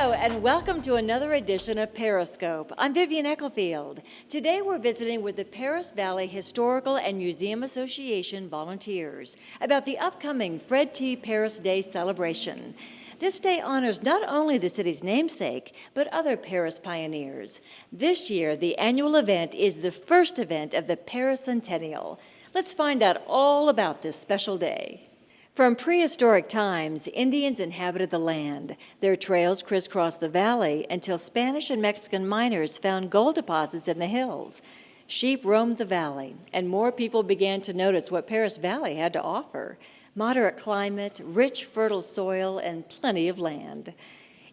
Hello and welcome to another edition of Periscope. I'm Vivian Ecclefield. Today we're visiting with the Perris Valley Historical and Museum Association volunteers about the upcoming Fred T. Perris Day celebration. This day honors not only the city's namesake, but other Perris pioneers. This year, the annual event is the first event of the Perris Centennial. Let's find out all about this special day. From prehistoric times, Indians inhabited the land. Their trails crisscrossed the valley until Spanish and Mexican miners found gold deposits in the hills. Sheep roamed the valley, and more people began to notice what Perris Valley had to offer: moderate climate, rich, fertile soil, and plenty of land.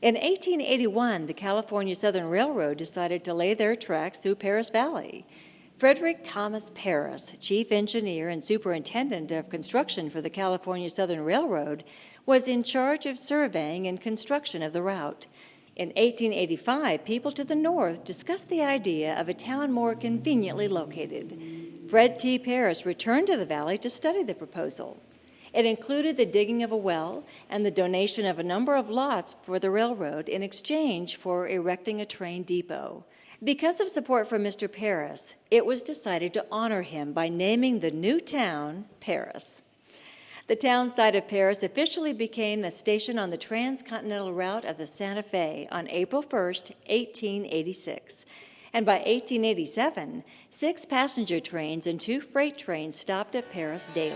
In 1881, the California Southern Railroad decided to lay their tracks through Perris Valley. Frederick Thomas Perris, chief engineer and superintendent of construction for the California Southern Railroad, was in charge of surveying and construction of the route. In 1885, people to the north discussed the idea of a town more conveniently located. Fred T. Perris returned to the valley to study the proposal. It included the digging of a well and the donation of a number of lots for the railroad in exchange for erecting a train depot. Because of support from Mr. Perris, it was decided to honor him by naming the new town Perris. The town site of Perris officially became the station on the transcontinental route of the Santa Fe on April 1, 1886. And by 1887, 6 passenger trains and 2 freight trains stopped at Perris daily.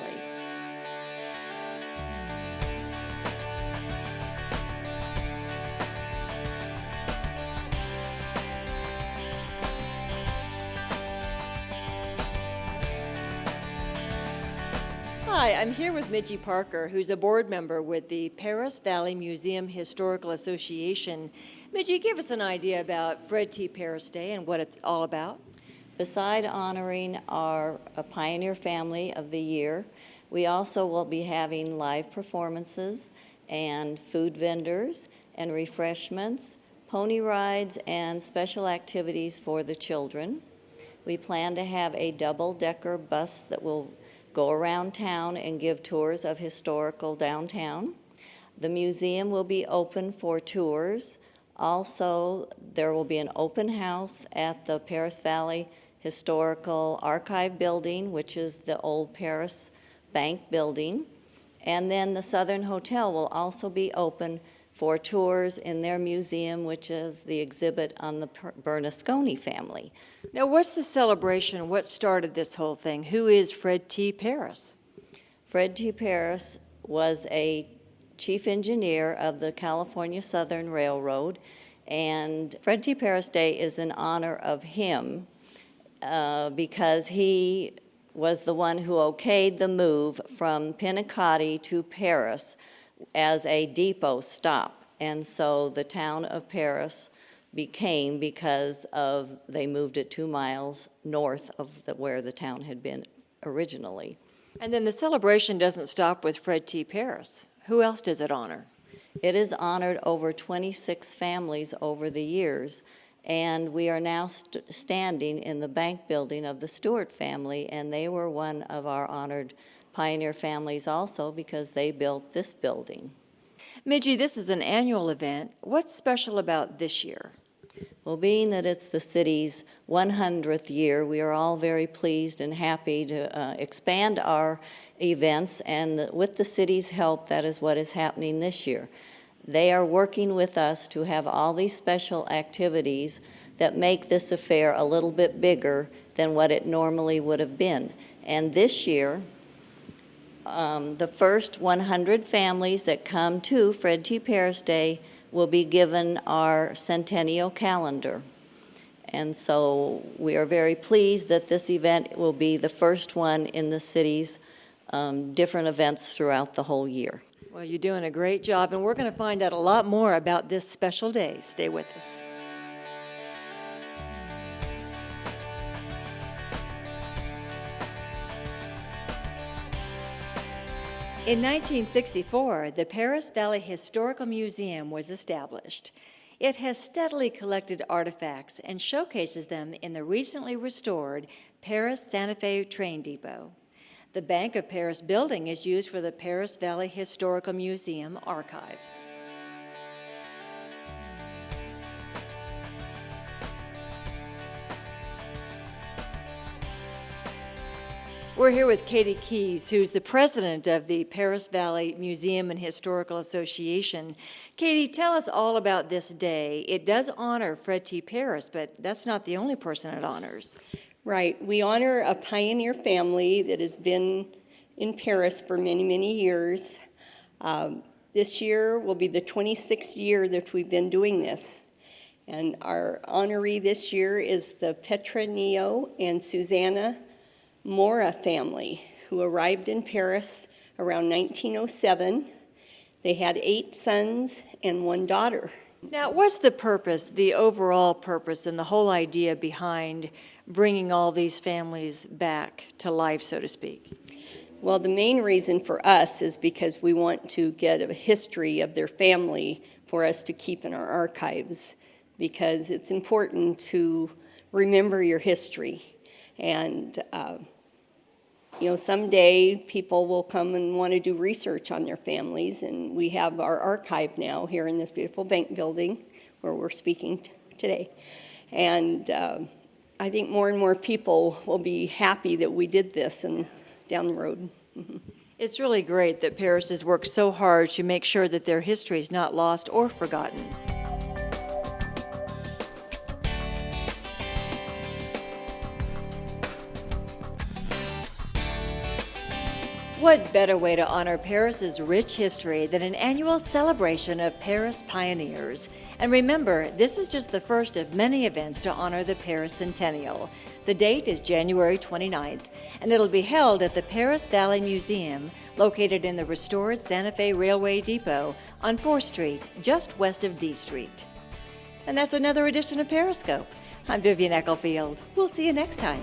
Hi, I'm here with Midgie Parker, who's a board member with the Perris Valley Museum Historical Association. Midgie, give us an idea about Fred T. Perris Day and what it's all about. Beside honoring our pioneer family of the year, we also will be having live performances and food vendors and refreshments, pony rides, and special activities for the children. We plan to have a double-decker bus that will go around town and give tours of historical downtown. The museum will be open for tours. Also, there will be an open house at the Perris Valley Historical Archive Building, which is the old Perris Bank building. And then the Southern Hotel will also be open for tours in their museum, which is the exhibit on the Bernasconi family. Now, what's the celebration? What started this whole thing? Who is Fred T. Perris? Fred T. Perris was a chief engineer of the California Southern Railroad, and Fred T. Perris Day is in honor of him because he was the one who okayed the move from Pinacati to Perris as a depot stop. And so the town of Perris became, because of they moved it 2 miles north of where the town had been originally. And then the celebration doesn't stop with Fred T. Perris. Who else does it honor? It has honored over 26 families over the years, and we are now standing in the bank building of the Stewart family, and they were one of our honored pioneer families also because they built this building. Midgie, this is an annual event. What's special about this year? Well, being that it's the city's 100th year, we are all very pleased and happy to expand our events, and with the city's help, that is what is happening this year. They are working with us to have all these special activities that make this affair a little bit bigger than what it normally would have been. And this year, the first 100 families that come to Fred T. Perris Day will be given our centennial calendar. And so we are very pleased that this event will be the first one in the city's different events throughout the whole year. Well, you're doing a great job, and we're going to find out a lot more about this special day. Stay with us. In 1964, the Perris Valley Historical Museum was established. It has steadily collected artifacts and showcases them in the recently restored Perris Santa Fe train depot. The Bank of Perris building is used for the Perris Valley Historical Museum archives. We're here with Katie Keys, who's the president of the Perris Valley Museum and Historical Association. Katie, tell us all about this day. It does honor Fred T. Perris, but that's not the only person it honors. Right. We honor a pioneer family that has been in Perris for many, many years. This year will be the 26th year that we've been doing this. And our honoree this year is the Petronio and Susanna Mora family, who arrived in Perris around 1907. They had 8 sons and 1 daughter. Now, what's the purpose, the overall purpose, and the whole idea behind bringing all these families back to life, so to speak? Well, the main reason for us is because we want to get a history of their family for us to keep in our archives, because it's important to remember your history. And, someday people will come and want to do research on their families, and we have our archive now here in this beautiful bank building where we're speaking today. And I think more and more people will be happy that we did this and down the road. It's really great that Perris has worked so hard to make sure that their history is not lost or forgotten. What better way to honor Perris's rich history than an annual celebration of Perris pioneers? And remember, this is just the first of many events to honor the Perris Centennial. The date is January 29th, and it'll be held at the Perris Valley Museum, located in the restored Santa Fe Railway Depot on 4th Street, just west of D Street. And that's another edition of Periscope. I'm Vivian Ecclesfield. We'll see you next time.